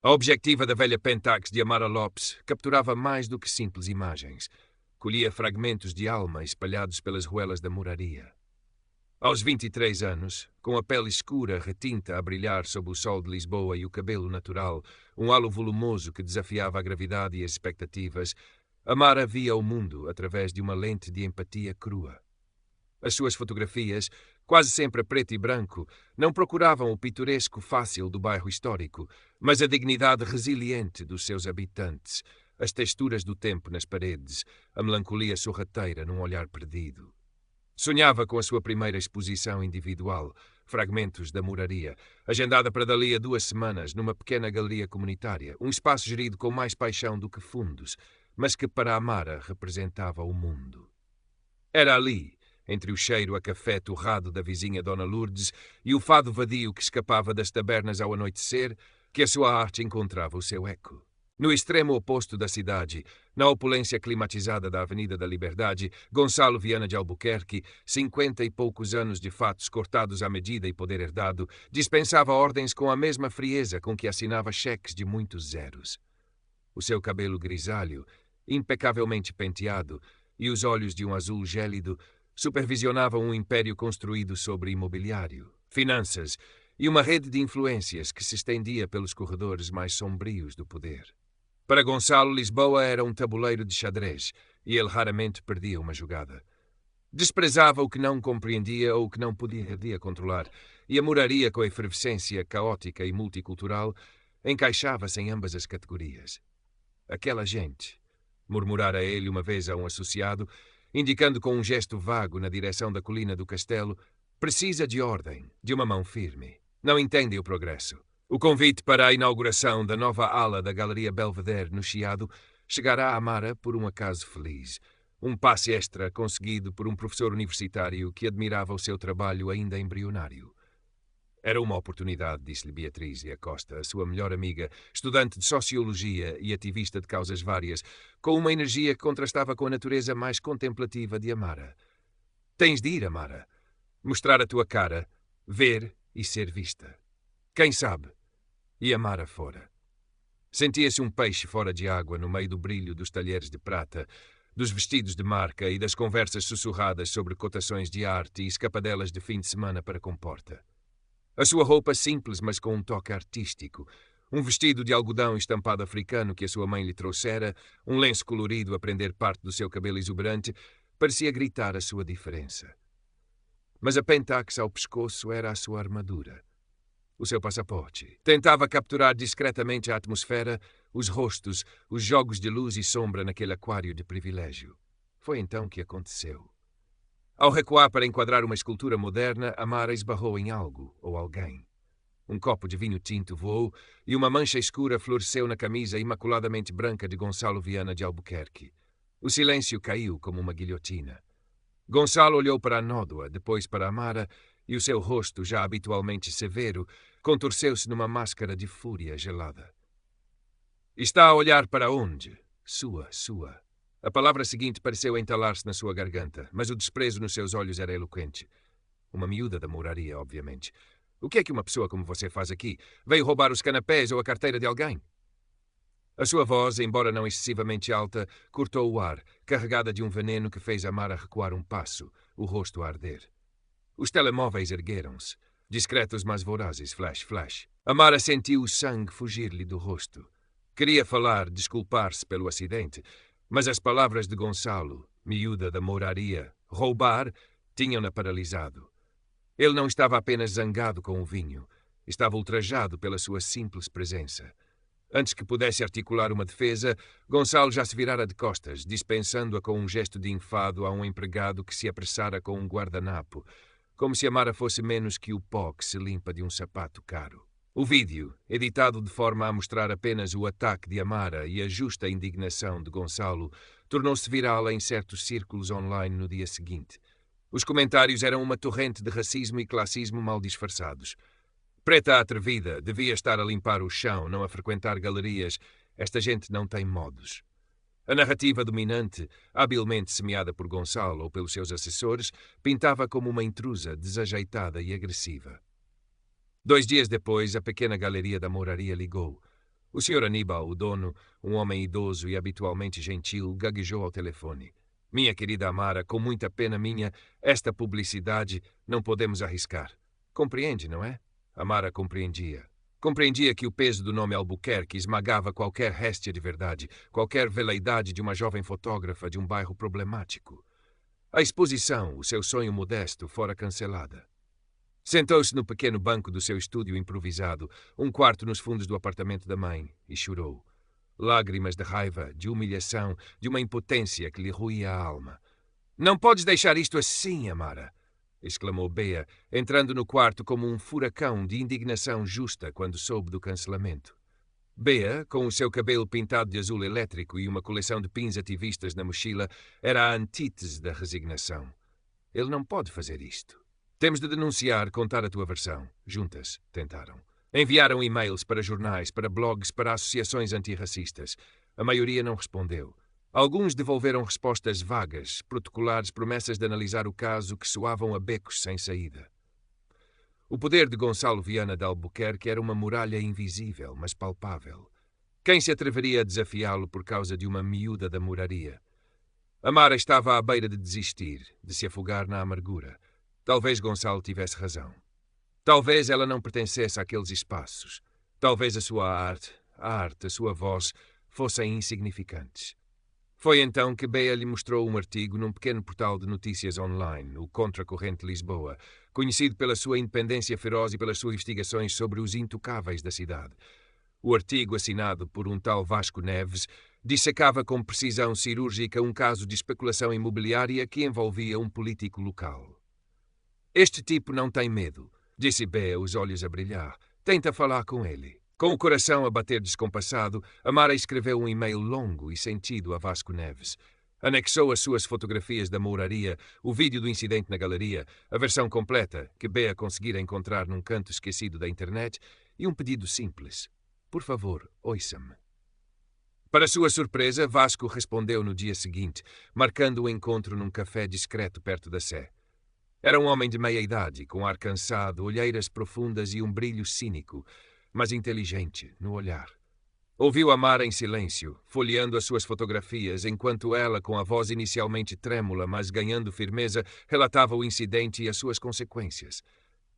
A objetiva da velha Pentax de Amara Lopes capturava mais do que simples imagens. Colhia fragmentos de alma espalhados pelas ruelas da moraria. Aos 23 anos, com a pele escura retinta a brilhar sob o sol de Lisboa e o cabelo natural, um halo volumoso que desafiava a gravidade e as expectativas, Amara via o mundo através de uma lente de empatia crua. As suas fotografias, quase sempre a preto e branco, não procuravam o pitoresco fácil do bairro histórico, mas a dignidade resiliente dos seus habitantes, as texturas do tempo nas paredes, a melancolia sorrateira num olhar perdido. Sonhava com a sua primeira exposição individual, Fragmentos da Moraria, agendada para dali a 2 semanas numa pequena galeria comunitária, um espaço gerido com mais paixão do que fundos, mas que para Amara representava o mundo. Era ali, entre o cheiro a café torrado da vizinha Dona Lourdes e o fado vadio que escapava das tabernas ao anoitecer, que a sua arte encontrava o seu eco. No extremo oposto da cidade, na opulência climatizada da Avenida da Liberdade, Gonçalo Viana de Albuquerque, 50 e poucos anos de fatos cortados à medida e poder herdado, dispensava ordens com a mesma frieza com que assinava cheques de muitos zeros. O seu cabelo grisalho, impecavelmente penteado, e os olhos de um azul gélido supervisionavam um império construído sobre imobiliário, finanças e uma rede de influências que se estendia pelos corredores mais sombrios do poder. Para Gonçalo, Lisboa era um tabuleiro de xadrez e ele raramente perdia uma jogada. Desprezava o que não compreendia ou o que não podia controlar, e a moraria, com a efervescência caótica e multicultural, encaixava-se em ambas as categorias. Aquela gente, murmurara ele uma vez a um associado, indicando com um gesto vago na direção da colina do castelo, precisa de ordem, de uma mão firme. Não entende o progresso. O convite para a inauguração da nova ala da Galeria Belvedere no Chiado chegará a Amara por um acaso feliz. Um passe extra conseguido por um professor universitário que admirava o seu trabalho ainda embrionário. Era uma oportunidade, disse-lhe Beatriz e Acosta, a sua melhor amiga, estudante de Sociologia e ativista de causas várias, com uma energia que contrastava com a natureza mais contemplativa de Amara. Tens de ir, Amara. Mostrar a tua cara, ver e ser vista. Quem sabe? E Amara fora. Sentia-se um peixe fora de água no meio do brilho dos talheres de prata, dos vestidos de marca e das conversas sussurradas sobre cotações de arte e escapadelas de fim de semana para comporta. A sua roupa simples, mas com um toque artístico, um vestido de algodão estampado africano que a sua mãe lhe trouxera, um lenço colorido a prender parte do seu cabelo exuberante, parecia gritar a sua diferença. Mas a Pentax ao pescoço era a sua armadura. O seu passaporte. Tentava capturar discretamente a atmosfera, os rostos, os jogos de luz e sombra naquele aquário de privilégio. Foi então que aconteceu. Ao recuar para enquadrar uma escultura moderna, Amara esbarrou em algo ou alguém. Um copo de vinho tinto voou e uma mancha escura floresceu na camisa imaculadamente branca de Gonçalo Viana de Albuquerque. O silêncio caiu como uma guilhotina. Gonçalo olhou para a nódoa, depois para Amara, e o seu rosto, já habitualmente severo, contorceu-se numa máscara de fúria gelada. Está a olhar para onde? Sua. A palavra seguinte pareceu entalar-se na sua garganta, mas o desprezo nos seus olhos era eloquente. Uma miúda da moraria, obviamente. O que é que uma pessoa como você faz aqui? Veio roubar os canapés ou a carteira de alguém? A sua voz, embora não excessivamente alta, cortou o ar, carregada de um veneno que fez Amara recuar um passo, o rosto a arder. Os telemóveis ergueram-se, discretos mas vorazes, flash. Amara sentiu o sangue fugir-lhe do rosto. Queria falar, desculpar-se pelo acidente, mas as palavras de Gonçalo, miúda da moraria, roubar, tinham-na paralisado. Ele não estava apenas zangado com o vinho, estava ultrajado pela sua simples presença. Antes que pudesse articular uma defesa, Gonçalo já se virara de costas, dispensando-a com um gesto de enfado a um empregado que se apressara com um guardanapo, como se Amara fosse menos que o pó que se limpa de um sapato caro. O vídeo, editado de forma a mostrar apenas o ataque de Amara e a justa indignação de Gonçalo, tornou-se viral em certos círculos online no dia seguinte. Os comentários eram uma torrente de racismo e classismo mal disfarçados. Preta atrevida, devia estar a limpar o chão, não a frequentar galerias. Esta gente não tem modos. A narrativa dominante, habilmente semeada por Gonçalo ou pelos seus assessores, pintava como uma intrusa, desajeitada e agressiva. 2 dias depois, a pequena galeria da moraria ligou. O Sr. Aníbal, o dono, um homem idoso e habitualmente gentil, gaguejou ao telefone. Minha querida Amara, com muita pena minha, esta publicidade não podemos arriscar. Compreende, não é? Amara compreendia. Compreendia que o peso do nome Albuquerque esmagava qualquer réstia de verdade, qualquer veleidade de uma jovem fotógrafa de um bairro problemático. A exposição, o seu sonho modesto, fora cancelada. Sentou-se no pequeno banco do seu estúdio improvisado, um quarto nos fundos do apartamento da mãe, e chorou. Lágrimas de raiva, de humilhação, de uma impotência que lhe roía a alma. "Não podes deixar isto assim, Amara!" exclamou Bea, entrando no quarto como um furacão de indignação justa quando soube do cancelamento. Bea, com o seu cabelo pintado de azul elétrico e uma coleção de pins ativistas na mochila, era a antítese da resignação. "Ele não pode fazer isto. Temos de denunciar, contar a tua versão." Juntas, tentaram. Enviaram e-mails para jornais, para blogs, para associações antirracistas. A maioria não respondeu. Alguns devolveram respostas vagas, protocolares promessas de analisar o caso que soavam a becos sem saída. O poder de Gonçalo Viana de Albuquerque era uma muralha invisível, mas palpável. Quem se atreveria a desafiá-lo por causa de uma miúda da moraria? Amara estava à beira de desistir, de se afogar na amargura. Talvez Gonçalo tivesse razão. Talvez ela não pertencesse àqueles espaços. Talvez a sua arte, a sua voz, fossem insignificantes. Foi então que Bea lhe mostrou um artigo num pequeno portal de notícias online, o Contracorrente Lisboa, conhecido pela sua independência feroz e pelas suas investigações sobre os intocáveis da cidade. O artigo, assinado por um tal Vasco Neves, dissecava com precisão cirúrgica um caso de especulação imobiliária que envolvia um político local. "Este tipo não tem medo", disse Bea, os olhos a brilhar. "Tenta falar com ele." Com o coração a bater descompassado, Amara escreveu um e-mail longo e sentido a Vasco Neves. Anexou as suas fotografias da mouraria, o vídeo do incidente na galeria, a versão completa, que Bea conseguira encontrar num canto esquecido da internet, e um pedido simples. "Por favor, ouça-me." Para sua surpresa, Vasco respondeu no dia seguinte, marcando o encontro num café discreto perto da Sé. Era um homem de meia-idade, com ar cansado, olheiras profundas e um brilho cínico, mas inteligente no olhar. Ouviu Amara em silêncio, folheando as suas fotografias, enquanto ela, com a voz inicialmente trêmula, mas ganhando firmeza, relatava o incidente e as suas consequências.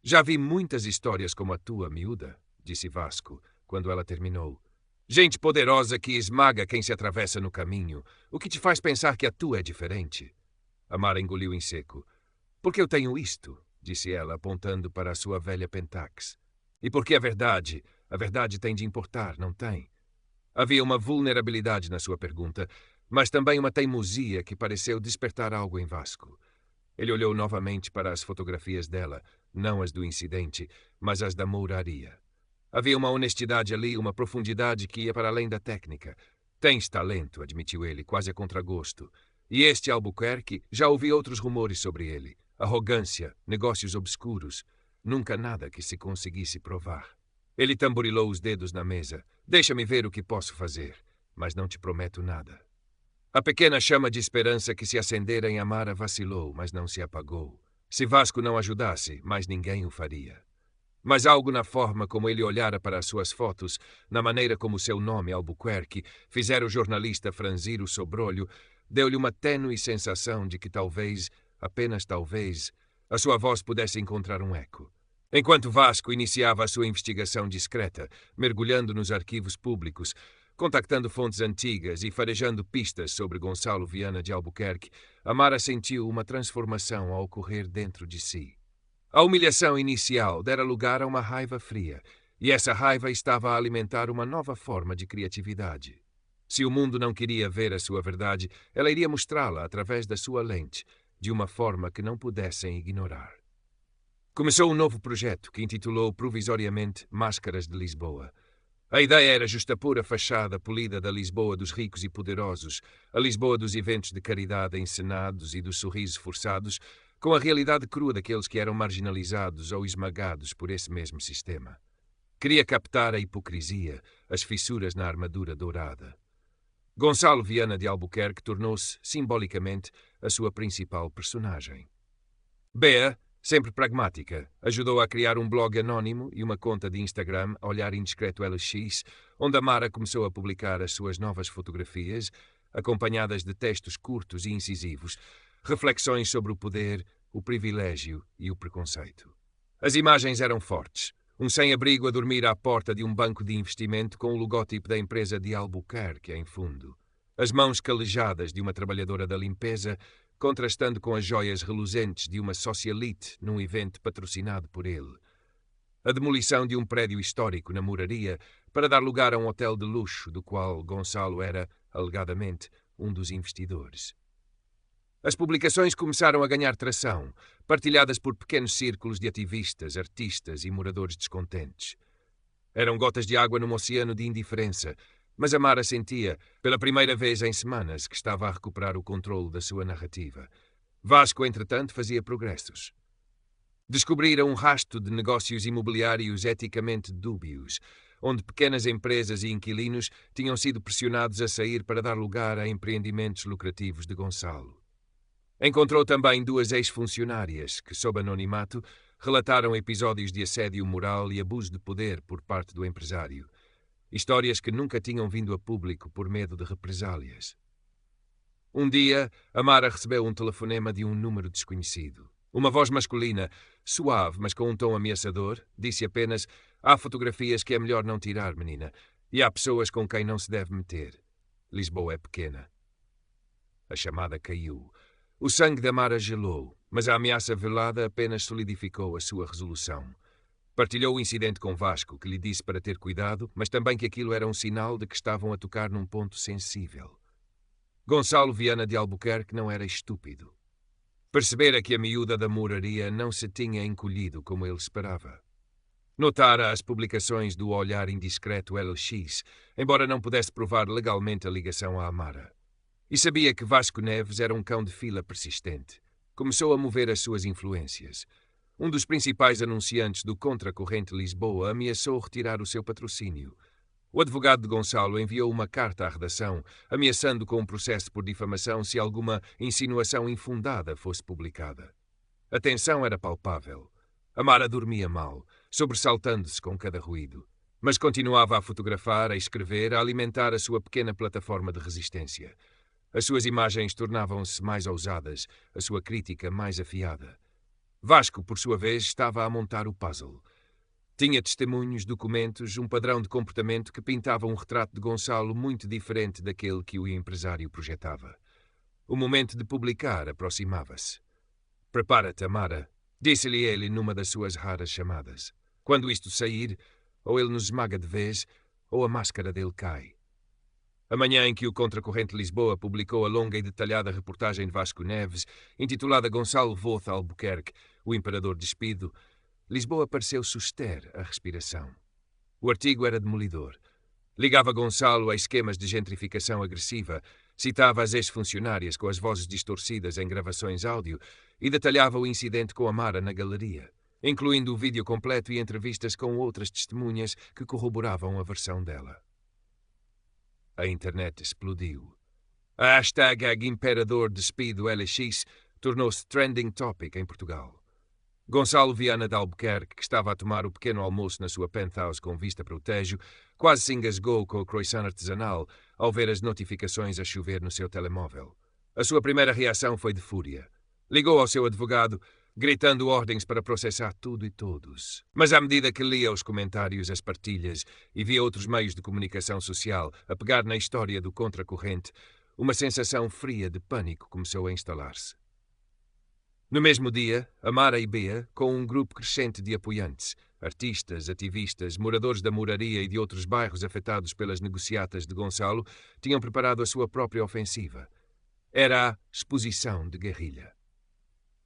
"Já vi muitas histórias como a tua, miúda", disse Vasco, quando ela terminou. "Gente poderosa que esmaga quem se atravessa no caminho. O que te faz pensar que a tua é diferente?" Amara engoliu em seco. "Porque eu tenho isto", disse ela, apontando para a sua velha Pentax. "E porque a verdade tem de importar, não tem?" Havia uma vulnerabilidade na sua pergunta, mas também uma teimosia que pareceu despertar algo em Vasco. Ele olhou novamente para as fotografias dela, não as do incidente, mas as da mouraria. Havia uma honestidade ali, uma profundidade que ia para além da técnica. "Tens talento", admitiu ele, quase a contragosto. "E este Albuquerque, já ouvi outros rumores sobre ele. Arrogância, negócios obscuros. Nunca nada que se conseguisse provar." Ele tamborilou os dedos na mesa. "Deixa-me ver o que posso fazer, mas não te prometo nada." A pequena chama de esperança que se acendera em Amara vacilou, mas não se apagou. Se Vasco não ajudasse, mais ninguém o faria. Mas algo na forma como ele olhara para as suas fotos, na maneira como seu nome, Albuquerque, fizera o jornalista franzir o sobrolho, deu-lhe uma tênue sensação de que talvez, apenas talvez, a sua voz pudesse encontrar um eco. Enquanto Vasco iniciava a sua investigação discreta, mergulhando nos arquivos públicos, contactando fontes antigas e farejando pistas sobre Gonçalo Viana de Albuquerque, Amara sentiu uma transformação a ocorrer dentro de si. A humilhação inicial dera lugar a uma raiva fria, e essa raiva estava a alimentar uma nova forma de criatividade. Se o mundo não queria ver a sua verdade, ela iria mostrá-la através da sua lente, de uma forma que não pudessem ignorar. Começou um novo projeto que intitulou provisoriamente Máscaras de Lisboa. A ideia era justapor a fachada polida da Lisboa dos ricos e poderosos, a Lisboa dos eventos de caridade encenados e dos sorrisos forçados, com a realidade crua daqueles que eram marginalizados ou esmagados por esse mesmo sistema. Queria captar a hipocrisia, as fissuras na armadura dourada. Gonçalo Viana de Albuquerque tornou-se, simbolicamente, a sua principal personagem. Bea, Sempre pragmática, ajudou a criar um blog anónimo e uma conta de Instagram, Olhar Indiscreto LX, onde Amara começou a publicar as suas novas fotografias, acompanhadas de textos curtos e incisivos, reflexões sobre o poder, o privilégio e o preconceito. As imagens eram fortes. Um sem-abrigo a dormir à porta de um banco de investimento com o logótipo da empresa de Albuquerque em fundo. As mãos calejadas de uma trabalhadora da limpeza, contrastando com as joias reluzentes de uma socialite num evento patrocinado por ele. A demolição de um prédio histórico na Moraria para dar lugar a um hotel de luxo do qual Gonçalo era, alegadamente, um dos investidores. As publicações começaram a ganhar tração, partilhadas por pequenos círculos de ativistas, artistas e moradores descontentes. Eram gotas de água num oceano de indiferença, mas Amara sentia, pela primeira vez em semanas, que estava a recuperar o controle da sua narrativa. Vasco, entretanto, fazia progressos. Descobrira um rasto de negócios imobiliários eticamente dúbios, onde pequenas empresas e inquilinos tinham sido pressionados a sair para dar lugar a empreendimentos lucrativos de Gonçalo. Encontrou também duas ex-funcionárias que, sob anonimato, relataram episódios de assédio moral e abuso de poder por parte do empresário. Histórias que nunca tinham vindo a público por medo de represálias. Um dia, Amara recebeu um telefonema de um número desconhecido. Uma voz masculina, suave, mas com um tom ameaçador, disse apenas: "Há fotografias que é melhor não tirar, menina, e há pessoas com quem não se deve meter. Lisboa é pequena." A chamada caiu. O sangue de Amara gelou, mas a ameaça velada apenas solidificou a sua resolução. Partilhou o incidente com Vasco, que lhe disse para ter cuidado, mas também que aquilo era um sinal de que estavam a tocar num ponto sensível. Gonçalo Viana de Albuquerque não era estúpido. Percebera que a miúda da Moraria não se tinha encolhido como ele esperava. Notara as publicações do Olhar Indiscreto LX, embora não pudesse provar legalmente a ligação à Amara. E sabia que Vasco Neves era um cão de fila persistente. Começou a mover as suas influências. Um dos principais anunciantes do Contracorrente Lisboa ameaçou retirar o seu patrocínio. O advogado de Gonçalo enviou uma carta à redação, ameaçando com um processo por difamação se alguma insinuação infundada fosse publicada. A tensão era palpável. Amara dormia mal, sobressaltando-se com cada ruído, mas continuava a fotografar, a escrever, a alimentar a sua pequena plataforma de resistência. As suas imagens tornavam-se mais ousadas, a sua crítica mais afiada. Vasco, por sua vez, estava a montar o puzzle. Tinha testemunhos, documentos, um padrão de comportamento que pintava um retrato de Gonçalo muito diferente daquele que o empresário projetava. O momento de publicar aproximava-se. "Prepara-te, Amara", disse-lhe ele numa das suas raras chamadas. "Quando isto sair, ou ele nos esmaga de vez, ou a máscara dele cai." A manhã em que o Contracorrente Lisboa publicou a longa e detalhada reportagem de Vasco Neves, intitulada Gonçalo Voth Albuquerque, o Imperador Despido, Lisboa pareceu suster a respiração. O artigo era demolidor. Ligava Gonçalo a esquemas de gentrificação agressiva, citava as ex-funcionárias com as vozes distorcidas em gravações áudio e detalhava o incidente com Amara na galeria, incluindo o vídeo completo e entrevistas com outras testemunhas que corroboravam a versão dela. A internet explodiu. A hashtag Imperador Despido LX tornou-se trending topic em Portugal. Gonçalo Viana de Albuquerque, que estava a tomar o pequeno almoço na sua penthouse com vista para o Tejo, quase se engasgou com o croissant artesanal ao ver as notificações a chover no seu telemóvel. A sua primeira reação foi de fúria. Ligou ao seu advogado, gritando ordens para processar tudo e todos. Mas à medida que lia os comentários, as partilhas e via outros meios de comunicação social a pegar na história do Contracorrente, uma sensação fria de pânico começou a instalar-se. No mesmo dia, Amara e Bea, com um grupo crescente de apoiantes, artistas, ativistas, moradores da Moraria e de outros bairros afetados pelas negociatas de Gonçalo, tinham preparado a sua própria ofensiva. Era a exposição de guerrilha.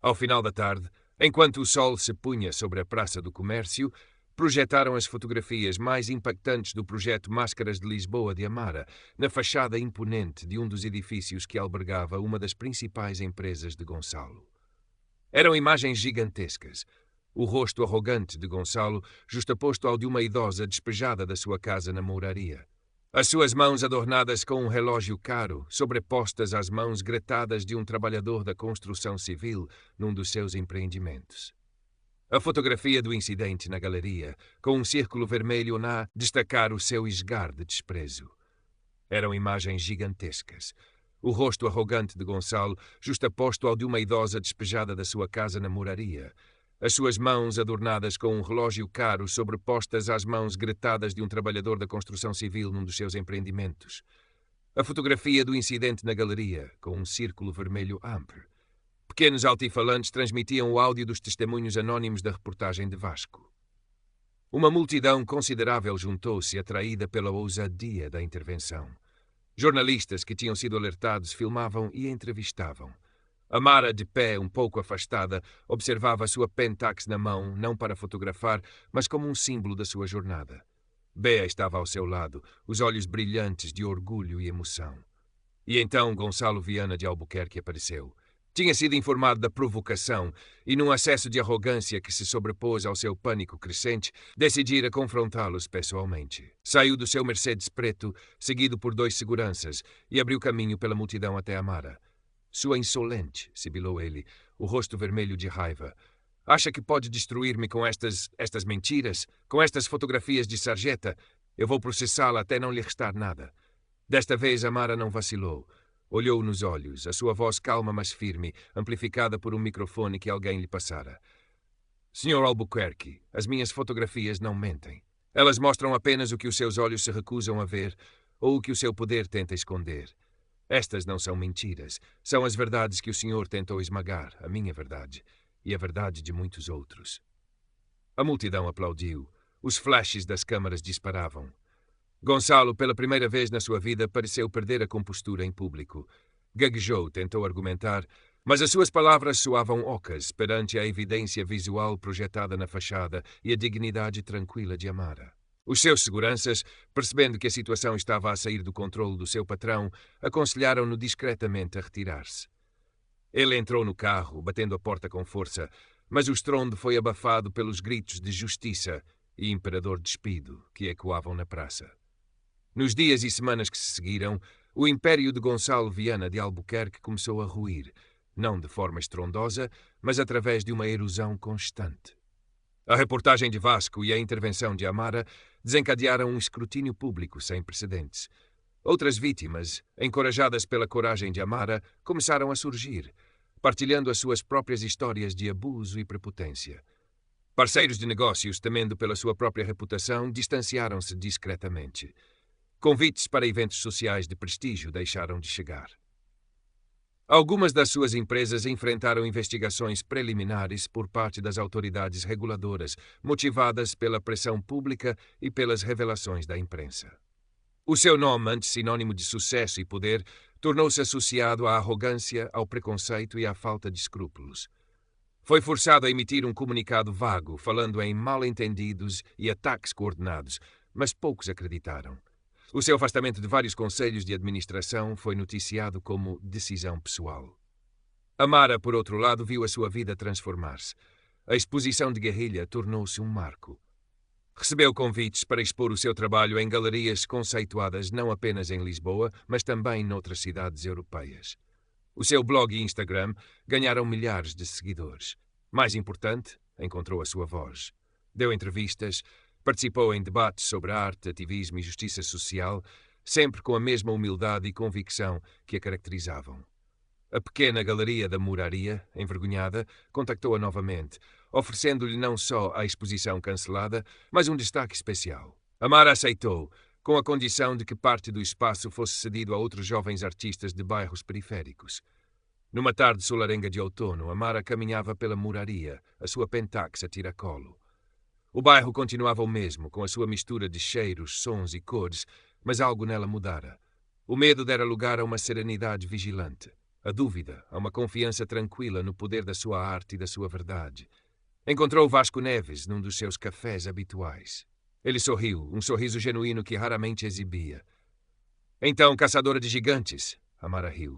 Ao final da tarde, enquanto o sol se punha sobre a Praça do Comércio, projetaram as fotografias mais impactantes do projeto Máscaras de Lisboa de Amara, na fachada imponente de um dos edifícios que albergava uma das principais empresas de Gonçalo. Eram imagens gigantescas. O rosto arrogante de Gonçalo justaposto ao de uma idosa despejada da sua casa na Mouraria. As suas mãos adornadas com um relógio caro, sobrepostas às mãos gretadas de um trabalhador da construção civil num dos seus empreendimentos. A fotografia do incidente na galeria, com um círculo vermelho na destacar o seu esgar de desprezo. Eram imagens gigantescas. O rosto arrogante de Gonçalo justaposto ao de uma idosa despejada da sua casa na moraria. As suas mãos adornadas com um relógio caro sobrepostas às mãos gretadas de um trabalhador da construção civil num dos seus empreendimentos. A fotografia do incidente na galeria, com um círculo vermelho amplo. Pequenos altifalantes transmitiam o áudio dos testemunhos anónimos da reportagem de Vasco. Uma multidão considerável juntou-se, atraída pela ousadia da intervenção. Jornalistas que tinham sido alertados filmavam e entrevistavam. Amara, de pé, um pouco afastada, observava a sua Pentax na mão, não para fotografar, mas como um símbolo da sua jornada. Bea estava ao seu lado, os olhos brilhantes de orgulho e emoção. E então Gonçalo Viana de Albuquerque apareceu. Tinha sido informado da provocação e, num acesso de arrogância que se sobrepôs ao seu pânico crescente, decidira confrontá-los pessoalmente. Saiu do seu Mercedes preto, seguido por 2 seguranças, e abriu caminho pela multidão até Amara. Sua insolente, sibilou ele, o rosto vermelho de raiva. Acha que pode destruir-me com estas mentiras? Com estas fotografias de sarjeta? Eu vou processá-la até não lhe restar nada. Desta vez Amara não vacilou. Olhou nos olhos, a sua voz calma mas firme, amplificada por um microfone que alguém lhe passara. Sr. Albuquerque, as minhas fotografias não mentem. Elas mostram apenas o que os seus olhos se recusam a ver ou o que o seu poder tenta esconder. Estas não são mentiras, são as verdades que o senhor tentou esmagar, a minha verdade, e a verdade de muitos outros. A multidão aplaudiu. Os flashes das câmaras disparavam. Gonçalo, pela primeira vez na sua vida, pareceu perder a compostura em público. Gaguejou, tentou argumentar, mas as suas palavras soavam ocas perante a evidência visual projetada na fachada e a dignidade tranquila de Amara. Os seus seguranças, percebendo que a situação estava a sair do controle do seu patrão, aconselharam-no discretamente a retirar-se. Ele entrou no carro, batendo a porta com força, mas o estrondo foi abafado pelos gritos de justiça e imperador despido que ecoavam na praça. Nos dias e semanas que se seguiram, o império de Gonçalo Viana de Albuquerque começou a ruir, não de forma estrondosa, mas através de uma erosão constante. A reportagem de Vasco e a intervenção de Amara desencadearam um escrutínio público sem precedentes. Outras vítimas, encorajadas pela coragem de Amara, começaram a surgir, partilhando as suas próprias histórias de abuso e prepotência. Parceiros de negócios, temendo pela sua própria reputação, distanciaram-se discretamente. Convites para eventos sociais de prestígio deixaram de chegar. Algumas das suas empresas enfrentaram investigações preliminares por parte das autoridades reguladoras, motivadas pela pressão pública e pelas revelações da imprensa. O seu nome, antes sinônimo de sucesso e poder, tornou-se associado à arrogância, ao preconceito e à falta de escrúpulos. Foi forçado a emitir um comunicado vago, falando em mal-entendidos e ataques coordenados, mas poucos acreditaram. O seu afastamento de vários conselhos de administração foi noticiado como decisão pessoal. Amara, por outro lado, viu a sua vida transformar-se. A exposição de guerrilha tornou-se um marco. Recebeu convites para expor o seu trabalho em galerias conceituadas não apenas em Lisboa, mas também noutras cidades europeias. O seu blog e Instagram ganharam milhares de seguidores. Mais importante, encontrou a sua voz. Deu entrevistas, participou em debates sobre arte, ativismo e justiça social, sempre com a mesma humildade e convicção que a caracterizavam. A pequena galeria da Moraria, envergonhada, contactou-a novamente, oferecendo-lhe não só a exposição cancelada, mas um destaque especial. Amara aceitou, com a condição de que parte do espaço fosse cedido a outros jovens artistas de bairros periféricos. Numa tarde solarenga de outono, Amara caminhava pela Moraria, a sua Pentax a tiracolo. O bairro continuava o mesmo, com a sua mistura de cheiros, sons e cores, mas algo nela mudara. O medo dera lugar a uma serenidade vigilante, a dúvida a uma confiança tranquila no poder da sua arte e da sua verdade. Encontrou Vasco Neves num dos seus cafés habituais. Ele sorriu, um sorriso genuíno que raramente exibia. Então, caçadora de gigantes, Amara riu.